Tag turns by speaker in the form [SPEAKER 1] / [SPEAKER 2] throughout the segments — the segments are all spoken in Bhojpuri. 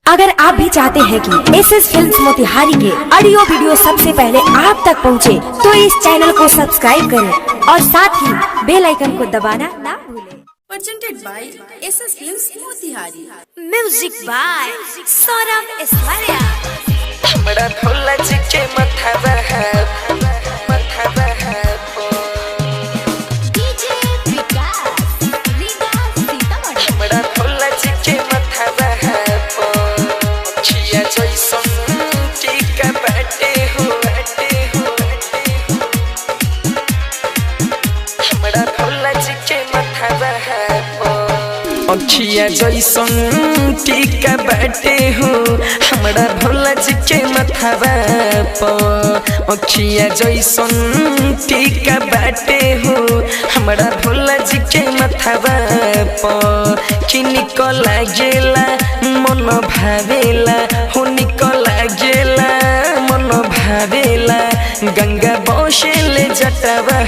[SPEAKER 1] अगर आप भी चाहते हैं कि एसएस फिल्म्स मोतिहारी के ऑडियो वीडियो सबसे पहले आप तक पहुंचे, तो इस चैनल को सब्सक्राइब करें और साथ ही बेल आइकन को दबाना ना भूलें।
[SPEAKER 2] Presented by SS Films Motihari.
[SPEAKER 1] Music by Saurabh Aishwarya.
[SPEAKER 3] हमरा भोला जी के मथवा है
[SPEAKER 1] डीजे विकास रीगा सीतामढ़ी।
[SPEAKER 3] हमरा भोला जी के मथवा है छिया जैसन टीका बाटे हो हमरा भोला जी के मथवा है अखिया जैसन टीका बाटे हो हमरा भोला जी के मथवा पर अखिया जैसन टीका बाटे हो हमरा भोला जी के मथवा पर कि निकला गेला मन भावेला हो निकला गेला मन भावेला गंगा बसेले जटवा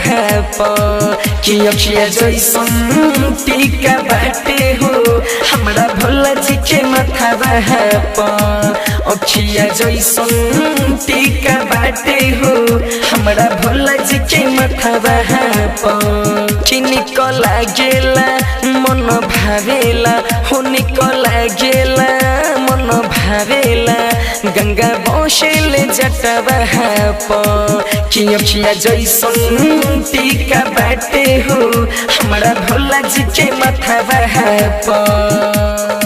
[SPEAKER 3] पर कि अखिया जैसन टीका बाटे हो हमरा भोला जी के मथवा पर अखिया जैसन टीका बाटे हो हमरा भोला जी के मथवा पर कि निकला गेला मन भावेला हो निकला गेला मन भावेला गंगा बसेले जटवा पर कि अखिया जैसन टीका बाटे हो हमरा भोला जी के मथवा पर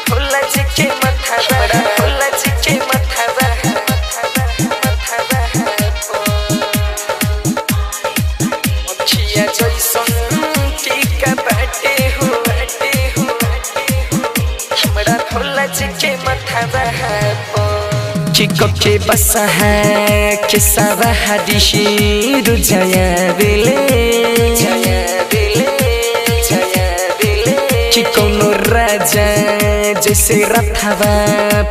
[SPEAKER 3] भोला जी के मथवा भोला जी के मथवा अखिया जैसन टीका बाटे हो हमरा भोला जी के मथवा चिको के बसा है के सावा हदिशी रुजया बेले चिको नो राजा जैसे रथवा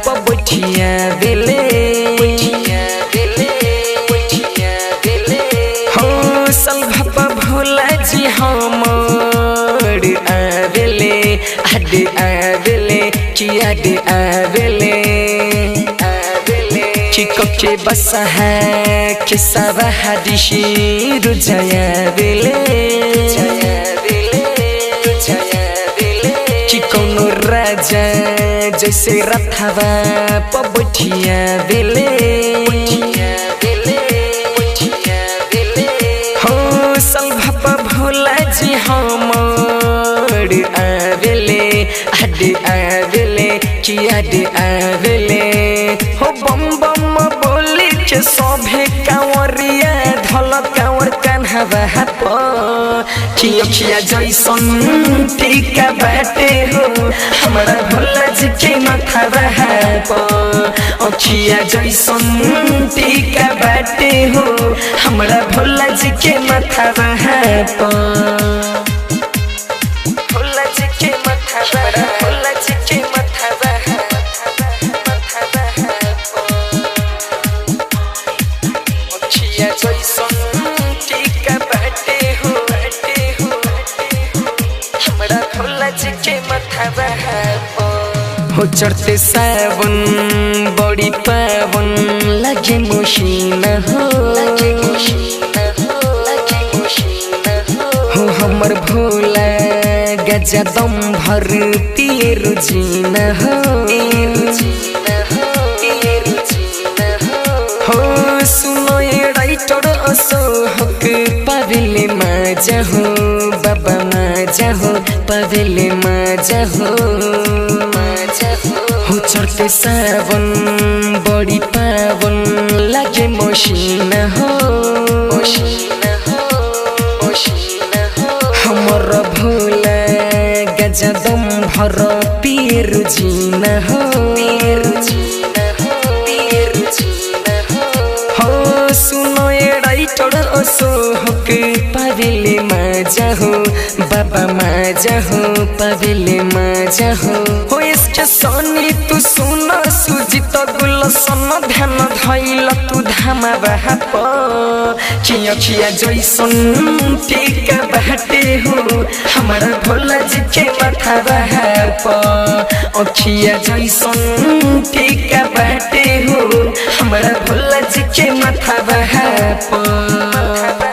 [SPEAKER 3] पबठिया बेले हो सलभप भोला जी हमर आवेले आडे आवेले किया दे आवेले चिको के बसा है के सावा हदिशी रुजया बेले चिको नो राजा जैसे रथवा पबठिया बेले हो सलभप भोला जी हमर आवेले आडे आवेले किया दे आवेले हो बम बम बोली के सभे कांवरिया धल कांवर कान्हवा कि अखिया जैसन टीका बाटे हो हमरा भोला जी के मथवा पर अखिया जैसन टीका बाटे हो हमरा भोला जी के मथवा पर भोला जी के मथवा भोला जी के मथवा जैसन टीका बाटे हो हमरा भोला जी के मथवा हो चढ़ते सावन बड़ी पावन लगे मशीना हो हमर भोला गजा दम भर पिए रुजीना हो सुनो ये राइटर असोहक पावेले माजा हो बाबा माजा हो पावेले माजा हो चढ़ते सावन बड़ी पावन लागे मशीना हो हमर भोला गजा दम भर पिए रुजीना हो सुनो ये राइटर असोहक पावेले माजा हो बाबा माजा हो पावेले माजा हो इसके सोनी तू सुन सुजित गुलसन ध्यान धैल तू धामा बाप कि अखिया जैसन टीका बाटे हो हमारा भोला जी के माथा बाप अखिया जैसन टीका बाटे हो हमरा भोला जी के माथा पर